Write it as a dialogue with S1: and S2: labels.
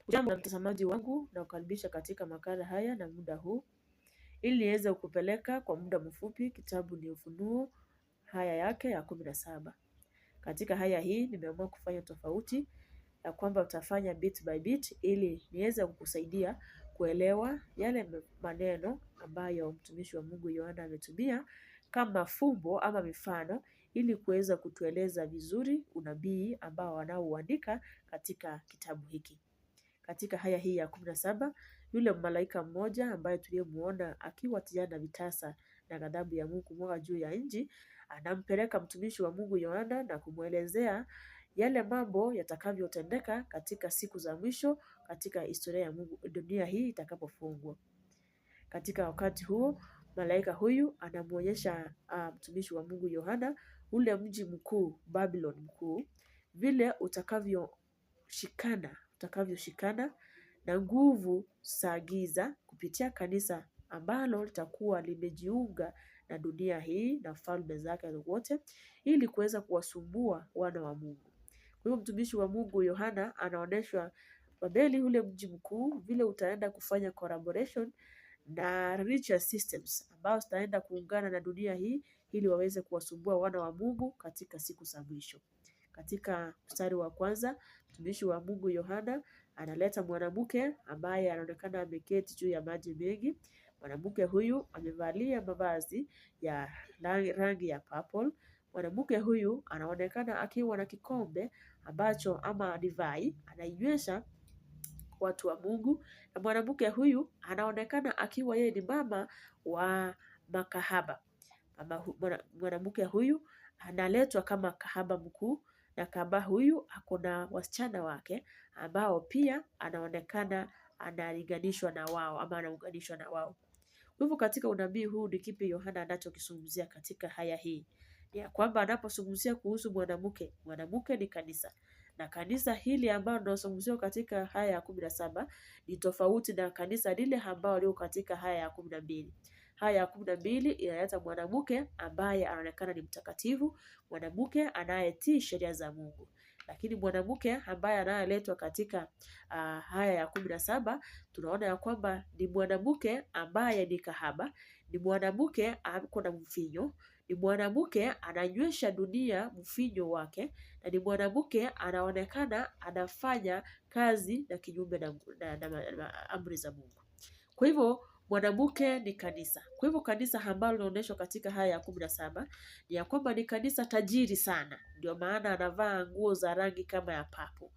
S1: Ujambo na mtazamaji wangu, na kukaribisha katika makala haya na muda huu ili niweze kukupeleka kwa muda mfupi kitabu ni Ufunuo haya yake ya 17. Katika haya hii nimeamua kufanya tofauti ya kwamba utafanya bit by bit ili niweze kukusaidia kuelewa yale maneno ambayo mtumishi wa Mungu Yohana ametumia kama fumbo ama mifano ili kuweza kutueleza vizuri unabii ambao wanaoandika katika kitabu hiki. Katika haya hii ya 17, yule malaika mmoja ambaye tuliyemuona akiwa tayari vitasa na ghadhabu ya Mungu kumwaga juu ya nchi, anampeleka mtumishi wa Mungu Yohana na kumwelezea yale mambo yatakavyotendeka katika siku za mwisho katika historia ya Mungu, dunia hii itakapofungwa. Katika wakati huo, malaika huyu anamuonyesha mtumishi wa Mungu Yohana ule mji mkuu Babylon mkuu, vile utakavyoshikana na nguvu za giza kupitia kanisa ambalo litakuwa limejiunga na dunia hii na falme zake wote ili kuweza kuwasumbua wana wa Mungu. Kwa hiyo mtumishi wa Mungu Yohana anaonyeshwa Babeli ule mji mkuu vile utaenda kufanya collaboration na religious systems ambao zitaenda kuungana na dunia hii ili waweze kuwasumbua wana wa Mungu katika siku za mwisho. Katika mstari wa kwanza, mtumishi wa Mungu Yohana analeta mwanamke ambaye anaonekana ameketi juu ya maji mengi. Mwanamke huyu amevalia mavazi ya rangi ya purple. Mwanamke huyu anaonekana akiwa na kikombe ambacho ama divai anainywesha watu wa Mungu, na mwanamke huyu anaonekana akiwa yeye ni mama wa makahaba. Mwanamke huyu analetwa kama kahaba mkuu, na kahaba huyu akona wasichana wake ambao pia anaonekana analinganishwa na wao ama anaunganishwa na wao. Hivyo katika unabii huu ni kipi Yohana anachokizungumzia katika haya hii? Ya kwamba anapozungumzia kuhusu mwanamke ni kanisa. Na kanisa hili ambalo linazungumziwa katika haya ya 17 ni tofauti na kanisa lile ambalo liko katika haya ya 12. Haya ya 12 inaleta mwanamke ambaye anaonekana ni mtakatifu, mwanamke anayetii sheria za Mungu. Lakini mwanamke ambaye anayeletwa katika haya ya 17 tunaona ya kwamba ni mwanamke ambaye ni kahaba, ni mwanamke ako na mvinyo, ni mwanamke ananywesha dunia mvinyo wake, na ni mwanamke anaonekana anafanya kazi na kinyume na amri za Mungu. Kwa hivyo mwanamke ni kanisa. Kwa hivyo kanisa ambalo linaonyeshwa katika haya ya 17 ni ya kwamba ni kanisa tajiri sana. Ndio maana anavaa nguo za rangi kama ya papo.